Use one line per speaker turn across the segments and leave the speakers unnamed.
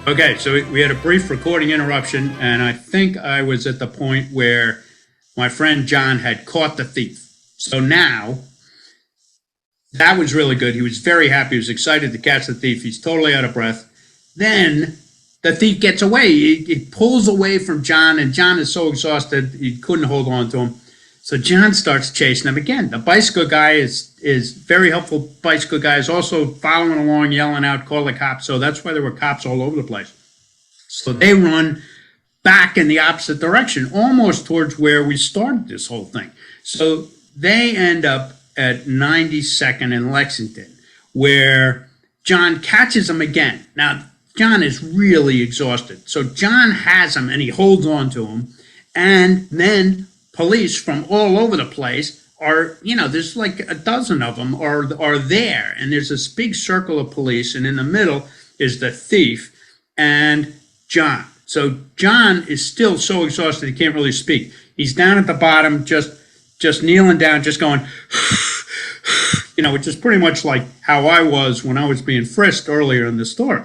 Okay, so we had a brief recording interruption, and I think I was at the point where my friend John had caught the thief. So now that was really good. He was very happy. He was excited to catch the thief. He's totally out of breath. Then the thief gets away. He pulls away from John, and John is so exhausted he couldn't hold on to him. So John starts chasing him again. The bicycle guy is very helpful. Bicycle guy is also following along, yelling out, "Call the cops!" So that's why there were cops all over the place. So they run back in the opposite direction, almost towards where we started this whole thing. So they end up at 92nd and Lexington, where John catches him again. Now, John is really exhausted. So John has him, and he holds on to him. And then police from all over the place are, there's like a dozen of them are there. And there's this big circle of police. And in the middle is the thief and John. So John is still so exhausted he can't really speak. He's down at the bottom, just kneeling down, just going, which is pretty much like how I was when I was being frisked earlier in the story.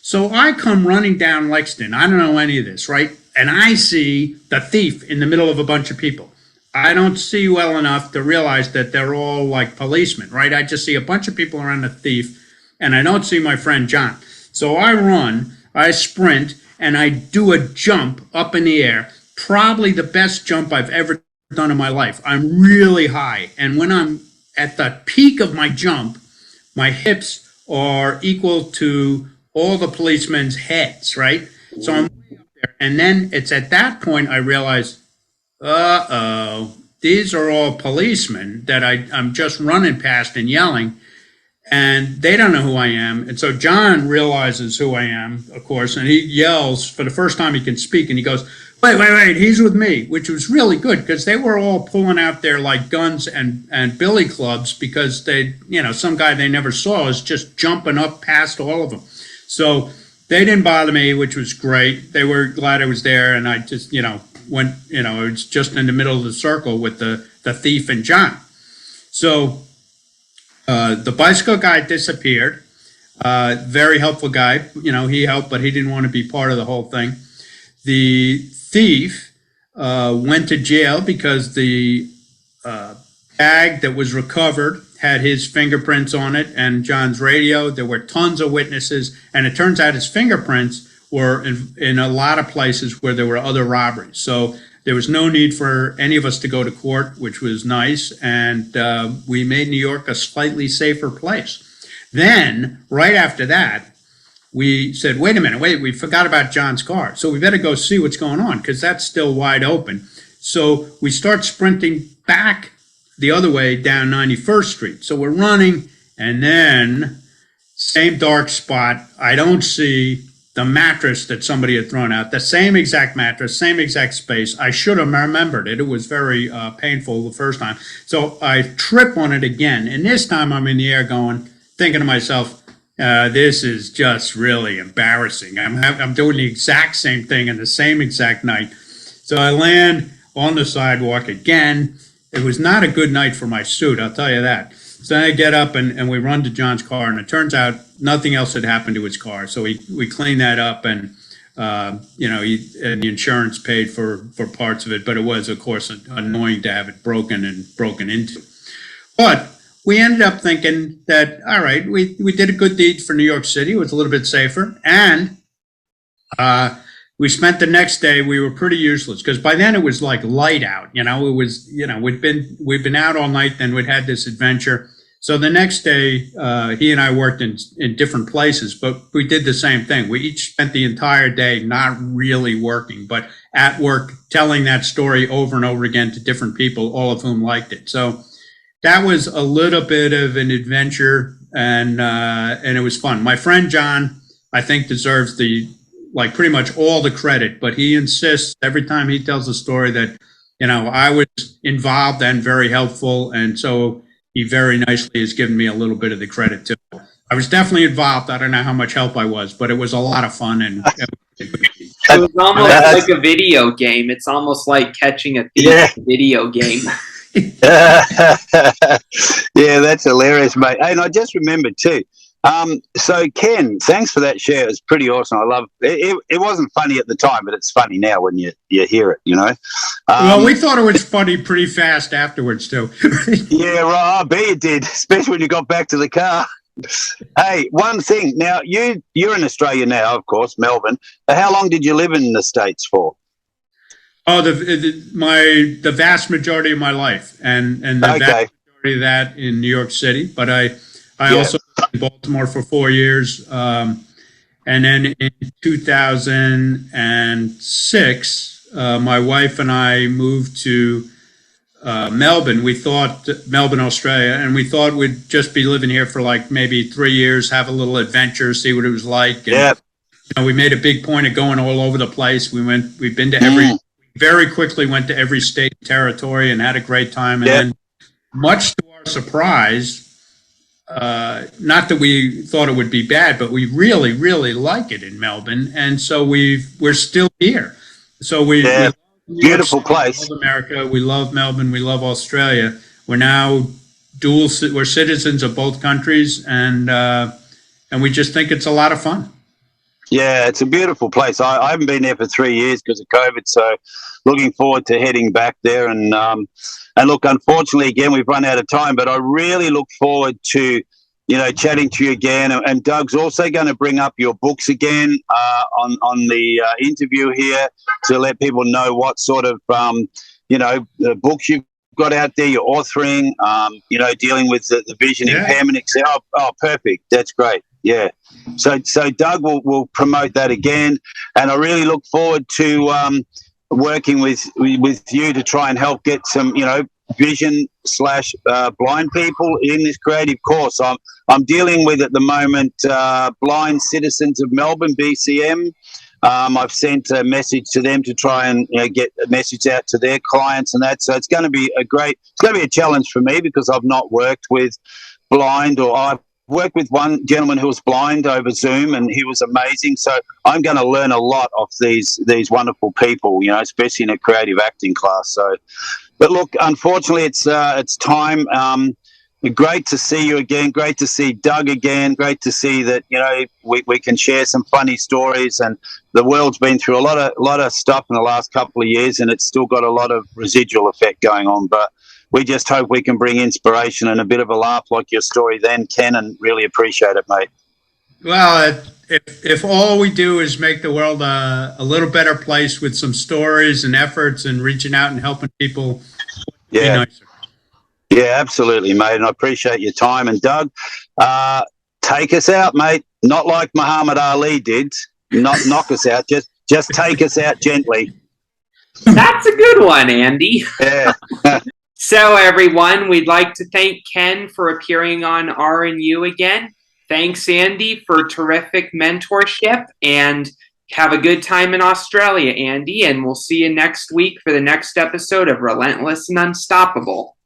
So I come running down Lexington. I don't know any of this, right? And I see the thief in the middle of a bunch of people. I don't see well enough to realize that they're all like policemen, right? I just see a bunch of people around the thief, and I don't see my friend John. So I run, I sprint, and I do a jump up in the air, probably the best jump I've ever done in my life. I'm really high, and when I'm at the peak of my jump, my hips are equal to all the policemen's heads, right? So I'm way up there. And then it's at that point I realize, these are all policemen that I'm just running past and yelling, and they don't know who I am. And so John realizes who I am, of course, and he yells for the first time he can speak, and he goes, wait, he's with me, which was really good because they were all pulling out their like guns and billy clubs because they, some guy they never saw is just jumping up past all of them. So they didn't bother me, which was great. They were glad I was there, and I just, went, it was just in the middle of the circle with the thief and John. So the bicycle guy disappeared. Very helpful guy. He helped, but he didn't want to be part of the whole thing. The thief went to jail because the bag that was recovered had his fingerprints on it and John's radio. There were tons of witnesses, and it turns out his fingerprints were in a lot of places where there were other robberies. So there was no need for any of us to go to court, which was nice, and we made New York a slightly safer place. Then, right after that, we said, wait a minute, we forgot about John's car. So we better go see what's going on because that's still wide open. So we start sprinting back the other way down 91st Street. So we're running, and then same dark spot. I don't see the mattress that somebody had thrown out, the same exact mattress, same exact space. I should have remembered it. It was very painful the first time. So I trip on it again. And this time I'm in the air thinking to myself, this is just really embarrassing. I'm doing the exact same thing in the same exact night. So I land on the sidewalk again. It was not a good night for my suit, I'll tell you that. So I get up and we run to John's car, and it turns out nothing else had happened to his car. So we cleaned that up, and and the insurance paid for parts of it, but it was, of course, annoying to have it broken into. But we ended up thinking that, all right, we did a good deed for New York City. It was a little bit safer, and we spent the next day. We were pretty useless because by then it was like light out. It was we'd been out all night. Then we'd had this adventure. So the next day, he and I worked in different places, but we did the same thing. We each spent the entire day not really working, but at work, telling that story over and over again to different people, all of whom liked it. So that was a little bit of an adventure, and it was fun. My friend John, I think, deserves pretty much all the credit, but he insists every time he tells a story that, I was involved and very helpful. And so he very nicely has given me a little bit of the credit too. I was definitely involved. I don't know how much help I was, but it was a lot of fun. And
it was almost like a video game. It's almost like catching a thief video game.
Yeah, that's hilarious, mate. And I just remembered too, So Ken, thanks for that share. It was pretty awesome. I love it. It wasn't funny at the time, but it's funny now when you hear it, you know.
Well, we thought it was funny pretty fast afterwards, too.
Yeah, right. I bet you did, especially when you got back to the car. Hey, one thing. Now, you're in Australia now, of course, Melbourne. How long did you live in the States for?
Oh, the vast majority of my life, and the vast majority of that in New York City. But I also lived in Baltimore for 4 years, and then in 2006, my wife and I moved to Melbourne. We thought Melbourne, Australia, and we thought we'd just be living here for like maybe 3 years, have a little adventure, see what it was like. And, we made a big point of going all over the place. We've been to very quickly went to every state and territory and had a great time. And then, much to our surprise, not that we thought it would be bad, but we really, really like it in Melbourne, and so we're still here. So we
beautiful place.
We love America. We love Melbourne. We love Australia. We're now we're citizens of both countries, and we just think it's a lot of fun.
Yeah, it's a beautiful place. I haven't been there for 3 years because of COVID, so looking forward to heading back there. And look, unfortunately, again, we've run out of time, but I really look forward to, chatting to you again. And Doug's also going to bring up your books again on the interview here to let people know what sort of, the books you've got out there, you're authoring, dealing with the vision impairment. Oh, perfect. That's great. Yeah. So Doug will promote that again, and I really look forward to working with you to try and help get some, vision / blind people in this creative course. I'm dealing with at the moment blind citizens of Melbourne, BCM. I've sent a message to them to try and get a message out to their clients and that. So it's going to be a challenge for me because I've not worked with blind, or I've worked with one gentleman who was blind over Zoom, and he was amazing. So I'm going to learn a lot of these wonderful people, especially in a creative acting class. So, but look, unfortunately, it's time. Great to see you again. Great to see Doug again. Great to see that we can share some funny stories. And the world's been through a lot of stuff in the last couple of years, and it's still got a lot of residual effect going on. But we just hope we can bring inspiration and a bit of a laugh like your story then, Ken, and really appreciate it, mate.
Well, if all we do is make the world a little better place with some stories and efforts and reaching out and helping people, be nicer.
Yeah, absolutely, mate, and I appreciate your time. And Doug, take us out, mate. Not like Muhammad Ali did. Not knock us out. Just take us out gently.
That's a good one, Andy.
Yeah.
So, everyone, we'd like to thank Ken for appearing on R&U again. Thanks, Andy, for terrific mentorship, and have a good time in Australia, Andy, and we'll see you next week for the next episode of Relentless and Unstoppable.